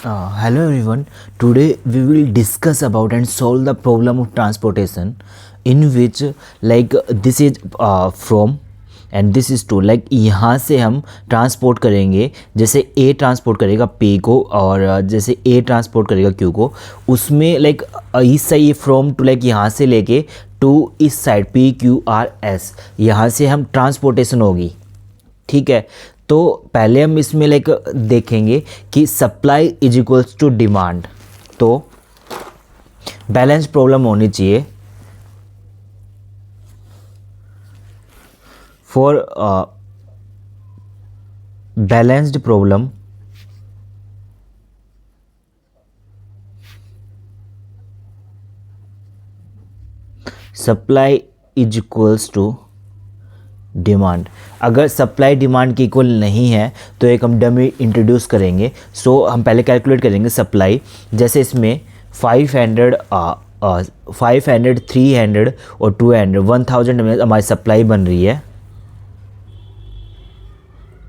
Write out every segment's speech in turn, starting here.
Hello everyone. Today we will discuss about and solve the problem of transportation, in which this is from and this is to यहाँ से हम transport करेंगे, जैसे A transport करेगा P को और जैसे A ट्रांसपोर्ट करेगा Q को, उसमें इस साइड ये फ्रॉम टू यहाँ से लेके टू इस साइड PQRS यहाँ से हम ट्रांसपोर्टेशन होगी। ठीक है, तो पहले हम इसमें देखेंगे कि supply is equals to demand. तो बैलेंस प्रॉब्लम होनी चाहिए for balanced problem supply is equals to demand. अगर सप्लाई डिमांड की इक्वल नहीं है तो एक हम डमी इंट्रोड्यूस करेंगे। सो हम पहले कैलकुलेट करेंगे सप्लाई, जैसे इसमें 500 300 और 200 1000 में हमारी सप्लाई बन रही है,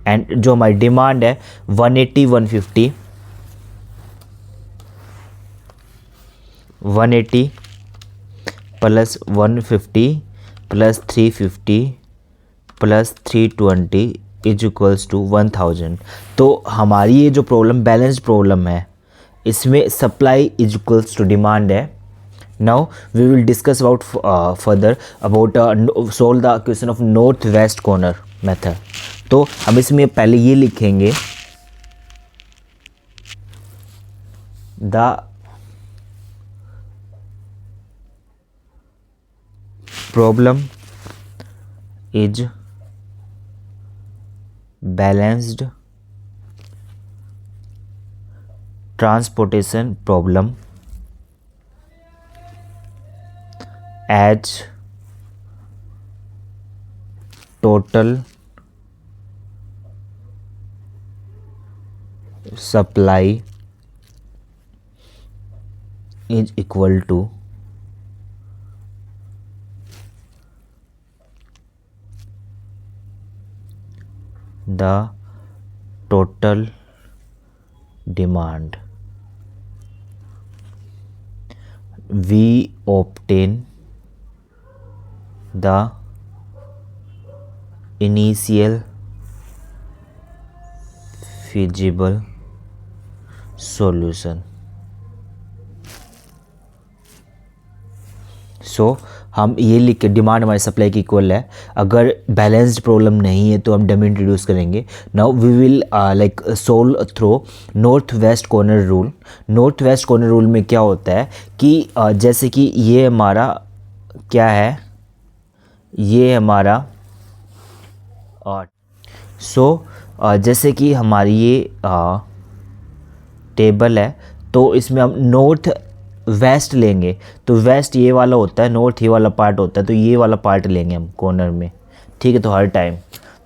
एंड जो हमारी डिमांड है 180 plus 150 plus 350 plus 320 is equals to 1000। तो हमारी ये जो प्रॉब्लम बैलेंस्ड प्रॉब्लम है, इसमें supply is equals to demand है। Now we will discuss about further about solve the question of north west corner method. तो हम इसमें पहले ये लिखेंगे, the problem is balanced transportation problem as total supply is equal to the total demand. We obtain the initial feasible solution. सो हम ये लिख के, डिमांड हमारी सप्लाई की इक्वल है, अगर बैलेंस्ड प्रॉब्लम नहीं है तो हम डमी इंट्रोड्यूस करेंगे। Now we will solve through north west corner rule. North west corner rule में क्या होता है कि जैसे कि ये हमारा क्या है, ये हमारा जैसे कि हमारी ये टेबल है, तो इसमें हम नॉर्थ वेस्ट लेंगे, तो वेस्ट ये वाला होता है, नॉर्थ ये वाला पार्ट होता है, तो ये वाला पार्ट लेंगे हम कॉर्नर में। ठीक है, तो हर टाइम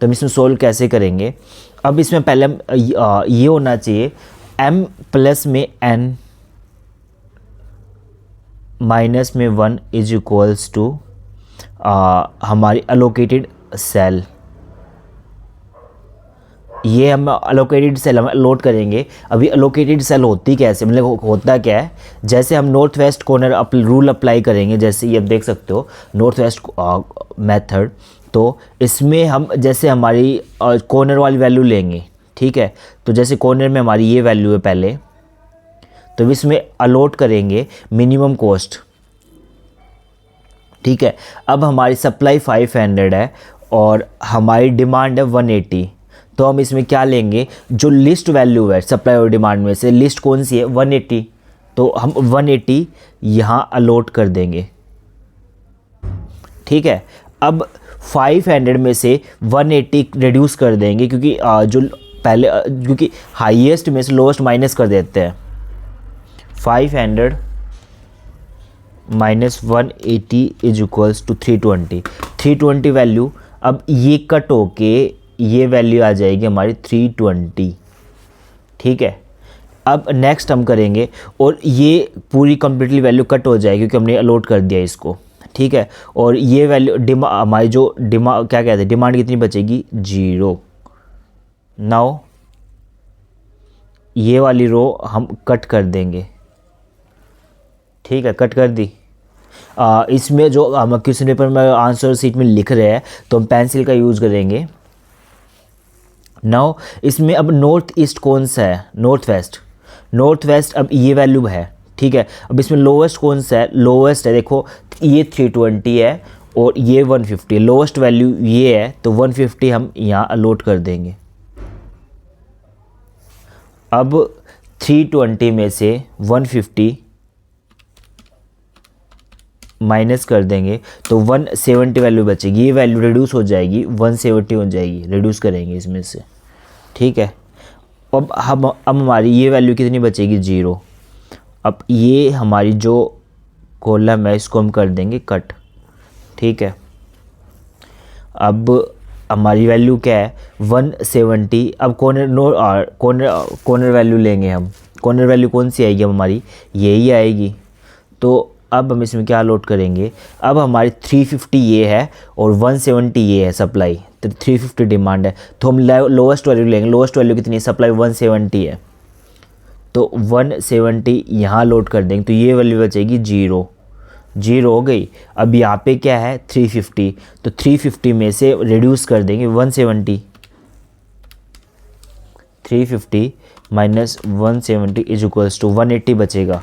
तो हम इसमें सोल्व कैसे करेंगे। अब इसमें पहले हम ये होना चाहिए m प्लस में n माइनस में 1 इज इक्वल्स टू हमारी अलोकेटेड सेल। ये हम अलोकेटेड सेल हम अलॉट करेंगे। अभी अलोकेटेड सेल होती कैसे, मतलब होता क्या है, जैसे हम north west corner rule apply करेंगे, जैसे ये आप देख सकते हो नॉर्थ वेस्ट मेथड। तो इसमें हम जैसे हमारी कॉर्नर वाली वैल्यू लेंगे, ठीक है, तो जैसे कॉर्नर में हमारी ये वैल्यू है पहले, तो इसमें अलॉट करेंगे मिनिमम कॉस्ट। ठीक है, अब हमारी सप्लाई 500 है और हमारी डिमांड है 180, तो हम इसमें क्या लेंगे, जो लिस्ट वैल्यू है सप्लाई और डिमांड में से लिस्ट कौन सी है 180, तो हम 180 यहाँ अलॉट कर देंगे। ठीक है, अब 500 में से 180 रिड्यूस कर देंगे, क्योंकि जो पहले क्योंकि हाईएस्ट में से लोएस्ट माइनस कर देते हैं। 500 minus 180 is equals to 320 value. अब ये कट होके ये वैल्यू आ जाएगी हमारी 320। ठीक है, अब नेक्स्ट हम करेंगे और ये पूरी कंप्लीटली वैल्यू कट हो जाएगी क्योंकि हमने अलॉट कर दिया इसको। ठीक है, और ये वैल्यू हमारी जो क्या कहते हैं डिमांड कितनी बचेगी 0। नाउ ये वाली रो हम कट कर देंगे, ठीक है, कट कर दी। इसमें जो हम क्वेश्चन पेपर में आंसर शीट में लिख रहे हैं तो हम पेंसिल का यूज़ करेंगे। नाउ इसमें अब नॉर्थ ईस्ट कौन सा है, नॉर्थ वेस्ट, नॉर्थ वेस्ट अब ये वैल्यू है, ठीक है। अब इसमें लोवेस्ट कौन सा है, लोवेस्ट है, देखो ये 320 है और ये 150, लोवेस्ट वैल्यू ये है, तो 150 हम यहाँ अलॉट कर देंगे। अब 320 में से 150 माइनस कर देंगे तो 170 वैल्यू बचेगी, ये वैल्यू रिड्यूस हो जाएगी, 170 हो जाएगी, रिड्यूस करेंगे इसमें से, ठीक है। अब हमारी ये वैल्यू कितनी बचेगी, 0। अब ये हमारी जो कॉलम है इसको हम कर देंगे कट, ठीक है। अब हमारी वैल्यू क्या है, 170। अब कॉर्नर वैल्यू लेंगे हम, कॉर्नर वैल्यू कौन सी आएगी हमारी, यही आएगी। तो अब हम इसमें क्या लोड करेंगे, अब हमारी 350 ये है और 170 ये है सप्लाई, तो 350 डिमांड है, तो हम लोवेस्ट वैल्यू लेंगे। लोवेस्ट वैल्यू कितनी है, सप्लाई 170 है, तो 170 यहाँ लोड कर देंगे, तो ये वैल्यू बचेगी 0, 0 हो गई। अब यहाँ पे क्या है 350, तो 350 में से रिड्यूस कर देंगे 170, 350 माइनस 170 इज इक्वल्स टू 180 बचेगा।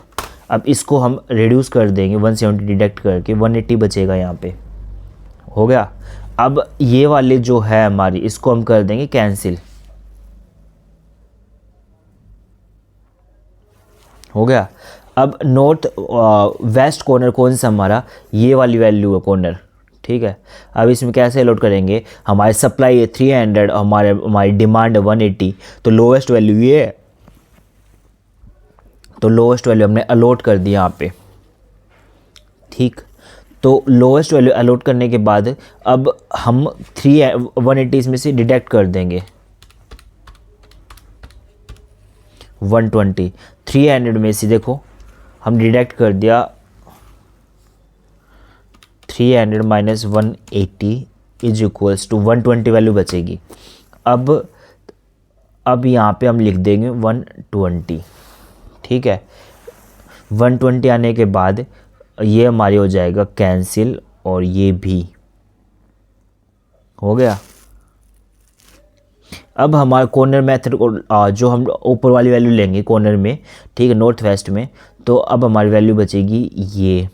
अब इसको हम रिड्यूस कर देंगे 170 डिडक्ट करके, 180 बचेगा यहाँ पे, हो गया। अब ये वाले जो है हमारी इसको हम कर देंगे कैंसिल, हो गया। अब नॉर्थ वेस्ट कॉर्नर कौन सा हमारा, ये वाली वैल्यू है कॉर्नर, ठीक है। अब इसमें कैसे अलॉट करेंगे, हमारी सप्लाई है 300, हमारी डिमांड है 180, तो लोवेस्ट वैल्यू ये है, तो लोवेस्ट वैल्यू हमने अलॉट कर दिया यहाँ पे, ठीक। तो लोवेस्ट वैल्यू अलॉट करने के बाद अब हम 180 इसमें से डिडक्ट कर देंगे 120, 300 में से देखो हम डिडक्ट कर दिया 300 minus 180 is equals to 120 value बचेगी। अब यहाँ पे हम लिख देंगे 120, ठीक है। 120 आने के बाद ये हमारी हो जाएगा कैंसिल और ये भी हो गया। अब हमारा कॉर्नर मेथड को जो हम ऊपर वाली वैल्यू लेंगे कॉर्नर में, ठीक है, नॉर्थ वेस्ट में, तो अब हमारी वैल्यू बचेगी ये।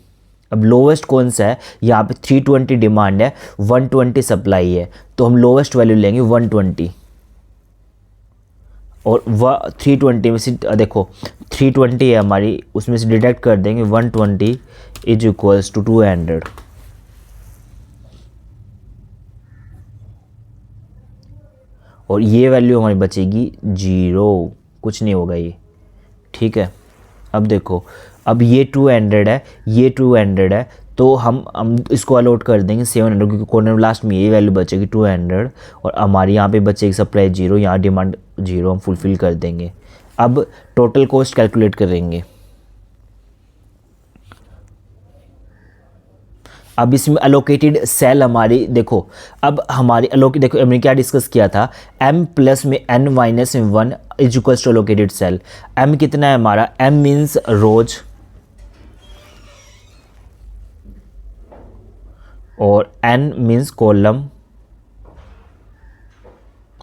अब लोवेस्ट कौन सा है, यहाँ पे 320 डिमांड है, 120 सप्लाई है, तो हम लोवेस्ट वैल्यू लेंगे 120 और 320 में से देखो 320 है हमारी, उसमें से डिडक्ट कर देंगे 120 इज इक्वल्स टू 200, और ये वैल्यू हमारी बचेगी 0, कुछ नहीं होगा ये, ठीक है। अब देखो अब ये 200 है, ये 200 है, तो हम इसको अलॉट कर देंगे 700, क्योंकि कॉर्नर लास्ट में ये वैल्यू बचेगी 200 और हमारी यहाँ पे बचेगी सप्लाई 0, यहाँ डिमांड 0 हम फुलफिल कर देंगे। अब टोटल कॉस्ट कैलकुलेट करेंगे। अब इसमें अलोकेटेड सेल हमारी देखो, अब हमारी देखो हमने क्या डिस्कस किया था, m प्लस में n माइनस में 1 is equals to allocated cell. m कितना है हमारा, m मीन्स रोज और n मीन्स कॉलम,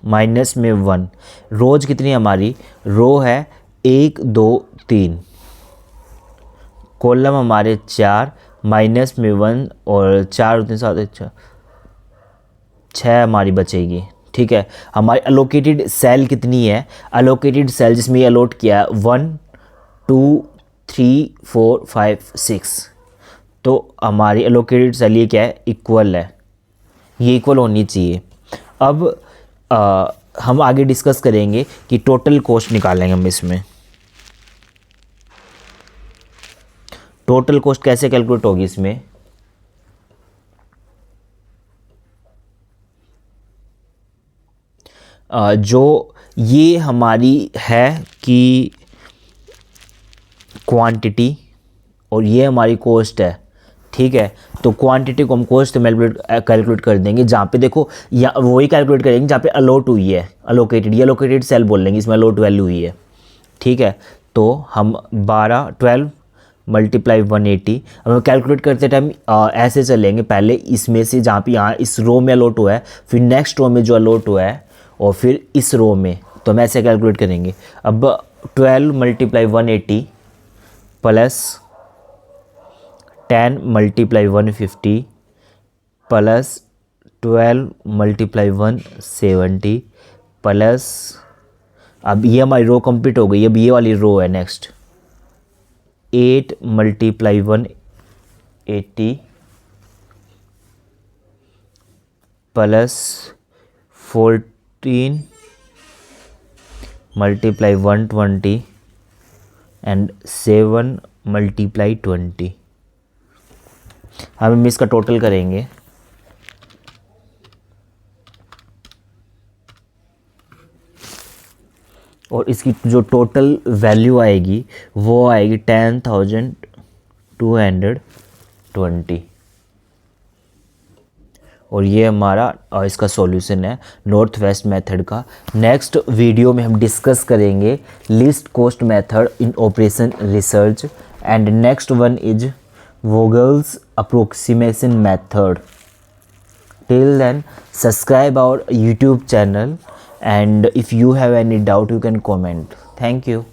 माइनस में 1। रोज कितनी है हमारी, रो है 1 2 3, कॉलम हमारे 4, माइनस में 1 और 4 3 7 6 हमारी बचेगी, ठीक है। हमारी अलोकेटेड सेल कितनी है, अलोकेटेड सेल जिसमें अलॉट किया 1 2 3 4 5 6, तो हमारी अलोकेटेड सेल ये क्या है, इक्वल है, ये इक्वल होनी चाहिए। अब हम आगे डिस्कस करेंगे कि टोटल कॉस्ट निकालेंगे हम इसमें। टोटल कॉस्ट कैसे कैलकुलेट होगी इसमें, जो ये हमारी है कि क्वांटिटी और ये हमारी कॉस्ट है, ठीक है। तो क्वांटिटी को हम कॉस्ट में कैलकुलेट कर देंगे, जहाँ पे देखो या वही कैलकुलेट करेंगे जहाँ पे अलॉट हुई है, अलोकेटेड, ये अलोकेटेड सेल बोल लेंगे, इसमें अलॉट वैल्यू हुई है। ठीक है। तो हम 12 मल्टीप्लाई 180, अब हम कैलकुलेट करते टाइम ऐसे चलेंगे, पहले इसमें से जहाँ पे यहाँ इस रो में अलॉट हुआ है, फिर नेक्स्ट रो में जो अलॉट हुआ है, और फिर इस रो में, तो हम ऐसे कैलकुलेट करेंगे। अब 12 multiply 180 plus 10 multiply 150 plus 12 multiply 170 plus, अब ये हमारी रो कंप्लीट हो गई। अब ये वाली रो है next, 8 multiply 180 plus 14 multiply 120 and 7 multiply 20। हम इसका टोटल करेंगे, और इसकी जो टोटल वैल्यू आएगी वो आएगी 10,220। और ये हमारा इसका सॉल्यूशन है नॉर्थ वेस्ट मेथड का। नेक्स्ट वीडियो में हम डिस्कस करेंगे least cost method in operation research, and next one is Vogel's approximation method. Till then, subscribe our YouTube channel, and if you have any doubt you can comment. Thank you.